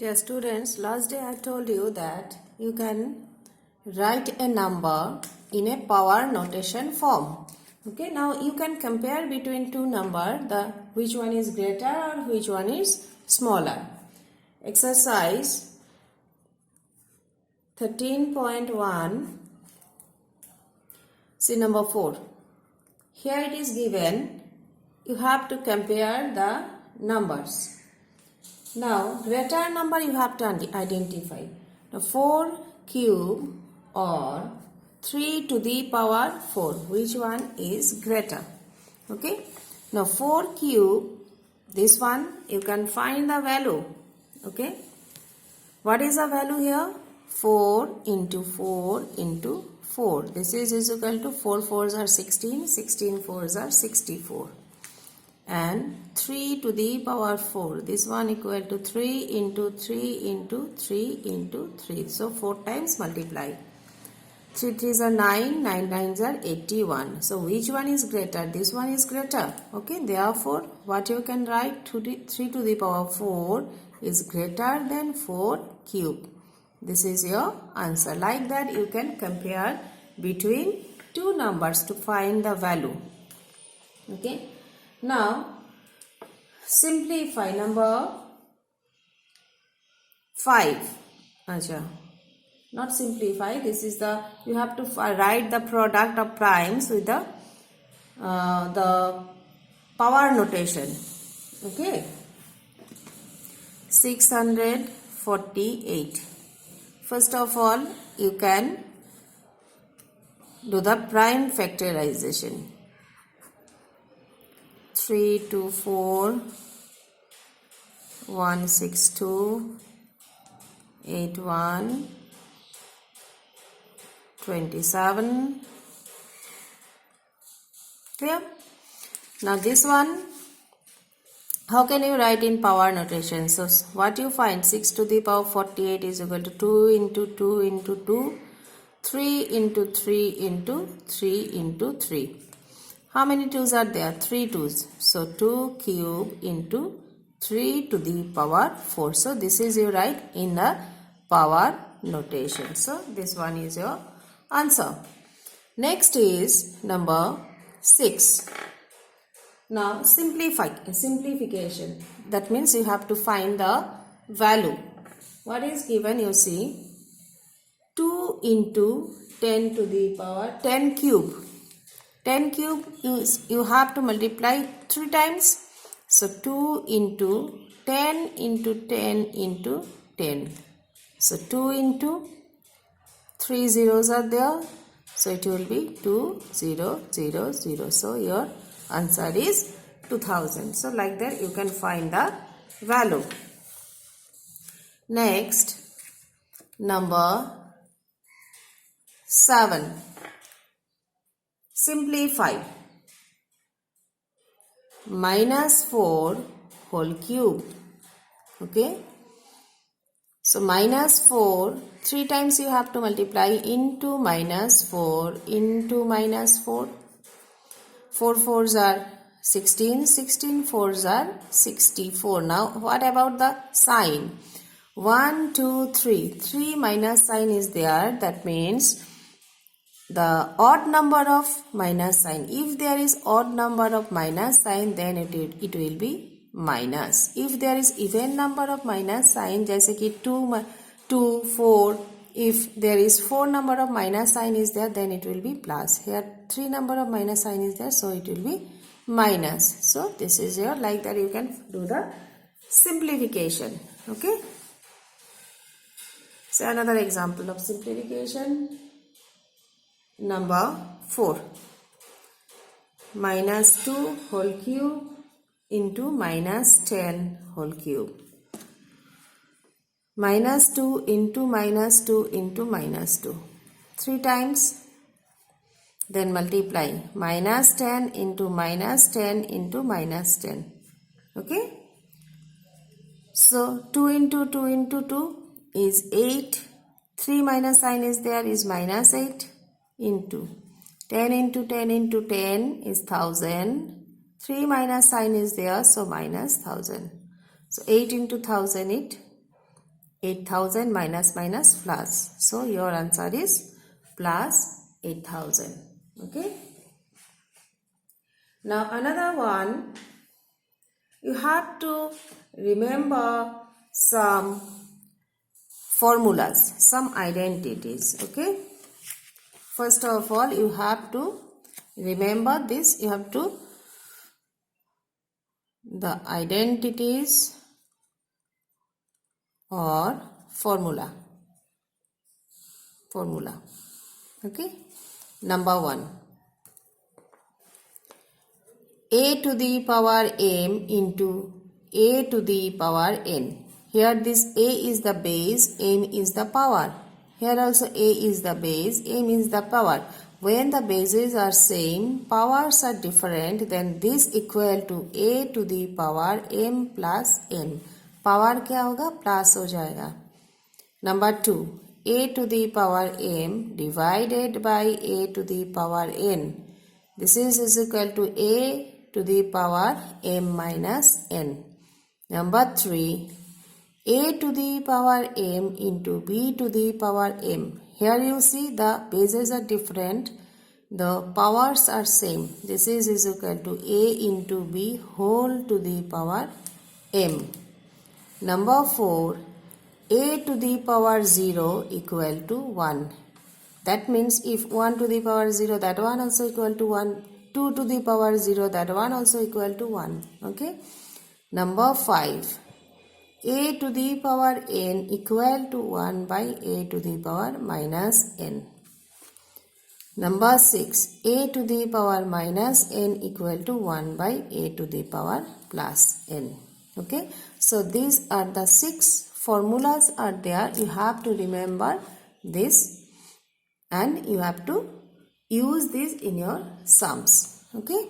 Dear students, last day I told you that you can write a number in a power notation form. Okay, now you can compare between two numbers, which one is greater or which one is smaller. Exercise 13.1, see number 4. Here it is given, you have to compare the numbers. Now, greater number you have to identify. Now, 4 cube or 3 to the power 4. Which one is greater? Okay. Now, 4 cube, this one you can find the value. Okay. What is the value here? 4 into 4 into 4. This is equal to 4 4s are 16, 16 4s are 64. And 3 to the power 4. This one equal to 3 into 3 into 3 into 3. So 4 times multiply. 3 3s are 9, 9 9s are 81. So which one is greater? This one is greater. Okay, therefore what you can write, 3 to the power 4 is greater than 4 cube. This is your answer. Like that you can compare between two numbers to find the value. Okay. Now, simplify number 5. Acha. Not simplify. This is you have to write the product of primes with the power notation. Okay. 648. First of all, you can do the prime factorization. 3 2 4 1 6 2 8 1 27. Clear? Now this one, how can you write in power notation? So what you find, 6 to the power 48 is equal to 2 into 2 into 2, 3 into 3 into 3 into 3. How many 2's are there? 3 2's. So 2 cube into 3 to the power 4. So this is you write in the power notation. So this one is your answer. Next is number 6. Now simplification. That means you have to find the value. What is given? You see 2 into 10 to the power 10 cube. 10 cube you have to multiply 3 times. So 2 into 10 into 10 into 10. So 2 into 3 zeros are there. So it will be 2 0 0 0. So your answer is 2000. So like that you can find the value. Next, number 7. Simplify. Minus 4 whole cube. Okay. So minus 4, 3 times you have to multiply into minus 4 into minus 4. 4 4s are 16, 16 4s are 64. Now what about the sign? 1, 2, 3. 3 minus sign is there. That means the odd number of minus sign. If there is odd number of minus sign, then it will be minus. If there is even number of minus sign, जैसे कि 2, 4, if there is 4 number of minus sign is there, then it will be plus. Here 3 number of minus sign is there, so it will be minus. So this is your, like that you can do the simplification. Okay. So another example of simplification. Number 4. Minus 2 whole cube into minus 10 whole cube. Minus 2 into minus 2 into minus 2. 3 times. Then multiply. Minus 10 into minus 10 into minus 10. Okay. So 2 into 2 into 2 is 8. 3 minus sign is there is minus 8. Into 10 into 10 into 10 is 1000. 3 minus sign is there, so minus 1000. So 8 into 1000 it 8,000 minus minus plus. So your answer is plus 8,000. Okay. Now another one, you have to remember some formulas, some identities. Okay. First of all, you have to remember this. You have to the identities or formula. Okay. Number 1. A to the power m into a to the power n. Here this a is the base, m is the power. Here also a is the base, m is the power. When the bases are same, powers are different, then this equal to a to the power m plus n. Power क्या होगा? Plus हो जाएगा. Number 2. A to the power m divided by a to the power n. This is equal to a to the power m minus n. Number 3. A to the power m into b to the power m. Here you see the bases are different. The powers are same. This is equal to a into b whole to the power m. Number 4. A to the power 0 equal to 1. That means if 1 to the power 0, that one also equal to 1. 2 to the power 0, that one also equal to 1. Okay. Number 5. A to the power n equal to 1 by a to the power minus n. Number 6. A to the power minus n equal to 1 by a to the power plus n. Okay. So these are the 6 formulas are there. You have to remember this and you have to use this in your sums. Okay.